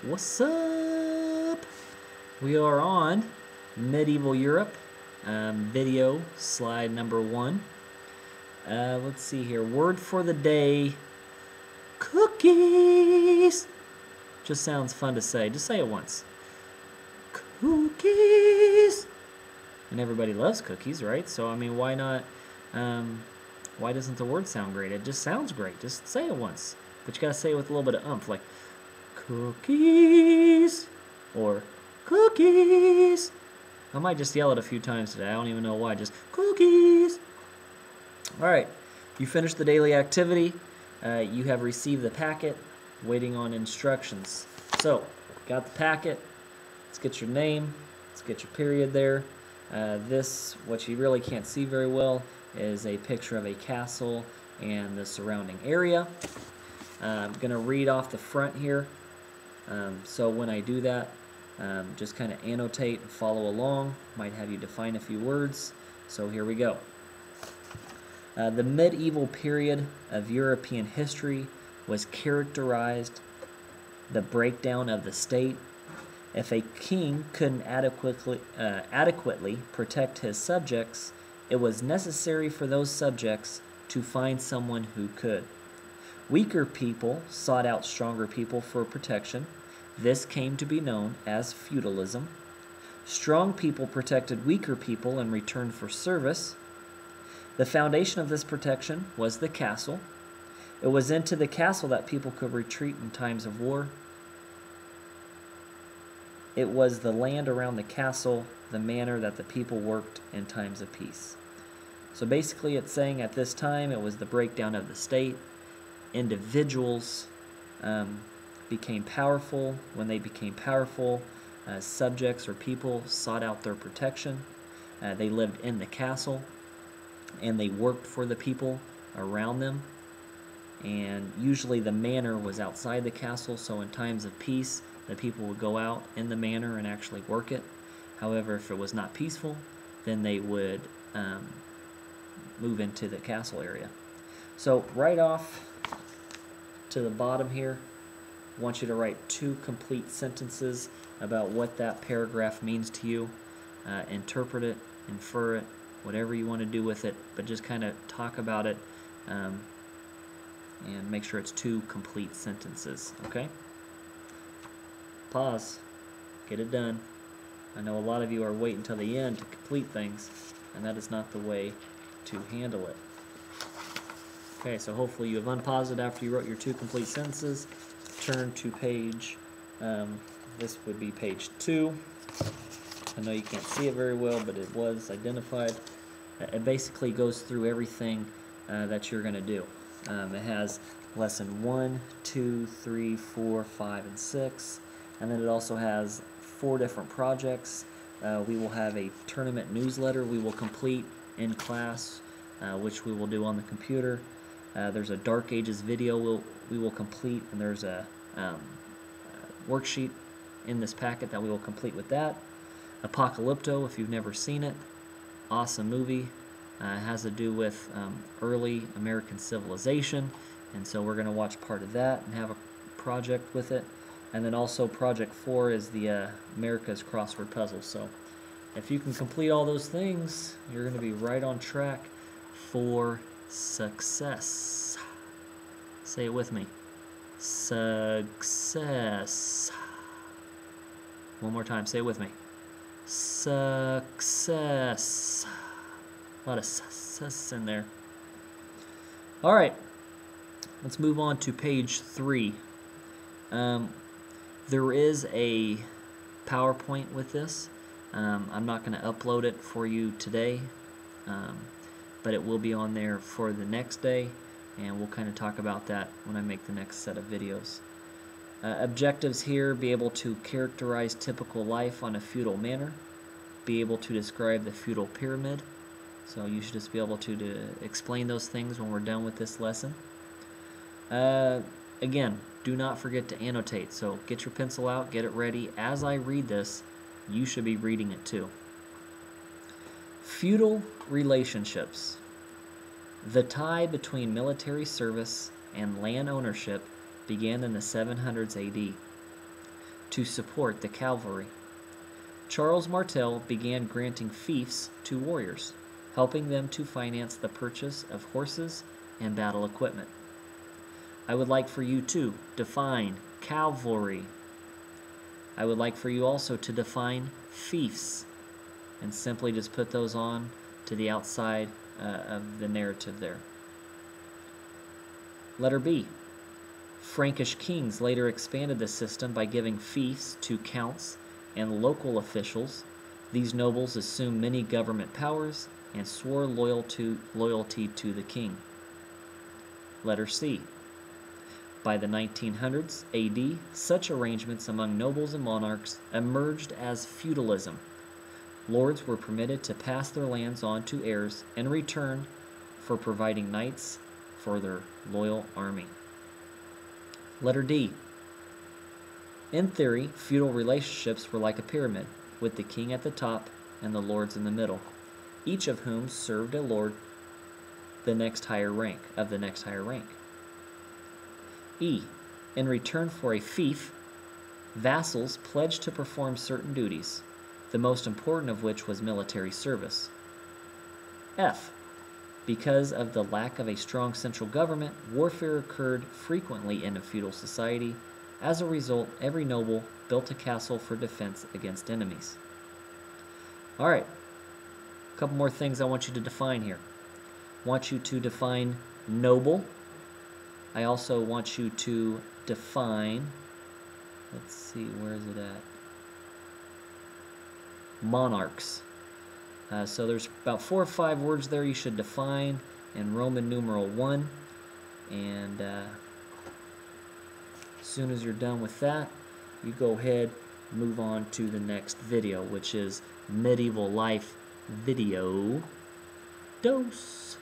What's up? We are on Medieval Europe, video slide number 1. Let's see here. Word for the day, cookies. Just sounds fun to say. Just say it once. Cookies. And everybody loves cookies, right? So, I mean, why not? Why doesn't the word sound great? It just sounds great. Just say it once. But you gotta say it with a little bit of oomph, like cookies or cookies. I might just yell it a few times today. I don't even know why. Just cookies. All right. You finished the daily activity. You have received the packet, waiting on instructions. So, got the packet. Let's get your name. Let's get your period there. This, what you really can't see very well, is a picture of a castle and the surrounding area. I'm going to read off the front here. So when I do that, just kind of annotate and follow along. Might have you define a few words. So here we go. The medieval period of European history was characterized the breakdown of the state. If a king couldn't adequately protect his subjects, it was necessary for those subjects to find someone who could. Weaker people sought out stronger people for protection. This came to be known as feudalism. Strong people protected weaker people in return for service. The foundation of this protection was the castle. It was into the castle that people could retreat in times of war. It was the land around the castle, the manor that the people worked in times of peace. So basically it's saying at this time it was the breakdown of the state. Individuals became powerful. When they became powerful, subjects or people sought out their protection. They lived in the castle, and they worked for the people around them. And usually the manor was outside the castle, so in times of peace, the people would go out in the manor and actually work it. However, if it was not peaceful, then they would move into the castle area. So right off to the bottom here, I want you to write 2 complete sentences about what that paragraph means to you. Interpret it, infer it, whatever you want to do with it, but just kind of talk about it and make sure it's 2 complete sentences, okay? Pause, get it done. I know a lot of you are waiting until the end to complete things, and that is not the way to handle it. Okay, so hopefully you have unpaused it after you wrote your 2 complete sentences. Turn to page, this would be page 2. I know you can't see it very well, but it was identified. It basically goes through everything that you're going to do. It has lesson 1, 2, 3, 4, 5, and 6. And then it also has 4 different projects. We will have a tournament newsletter we will complete in class, which we will do on the computer. There's a Dark Ages video we will complete, and there's a worksheet in this packet that we will complete with that. Apocalypto, if you've never seen it, awesome movie. It has to do with early American civilization, and so we're going to watch part of that and have a project with it. And then also Project 4 is the America's Crossword Puzzle. So if you can complete all those things, you're going to be right on track for success. Say it with me. Success. One more time. Say it with me. Success. A lot of success in there. All right. Let's move on to page 3. There is a PowerPoint with this. I'm not going to upload it for you today, but it will be on there for the next day, and we'll kind of talk about that when I make the next set of videos. Objectives here: be able to characterize typical life on a feudal manor, be able to describe the feudal pyramid. So you should just be able to explain those things when we're done with this lesson. Again, do not forget to annotate. So get your pencil out, get it ready. As I read this, you should be reading it too. Feudal relationships. The tie between military service and land ownership began in the 700s AD. to support the cavalry. Charles Martel began granting fiefs to warriors, helping them to finance the purchase of horses and battle equipment. I would like for you to define cavalry. I would like for you also to define fiefs, and simply just put those on to the outside of the narrative there. Letter B. Frankish kings later expanded the system by giving fiefs to counts and local officials. These nobles assumed many government powers and swore loyalty to the king. Letter C. By the 1900s AD, such arrangements among nobles and monarchs emerged as feudalism. Lords were permitted to pass their lands on to heirs in return for providing knights for their loyal army. Letter D. In theory, feudal relationships were like a pyramid, with the king at the top and the lords in the middle, each of whom served a lord of the next higher rank. E. In return for a fief, vassals pledged to perform certain duties, the most important of which was military service. F. Because of the lack of a strong central government, warfare occurred frequently in a feudal society. As a result, every noble built a castle for defense against enemies. All right, a couple more things I want you to define here. I want you to define noble. I also want you to define, let's see, where is it at? Monarchs. So there's about 4 or 5 words there you should define in Roman numeral 1. And as soon as you're done with that, you go ahead and move on to the next video, which is Medieval Life Video Dose.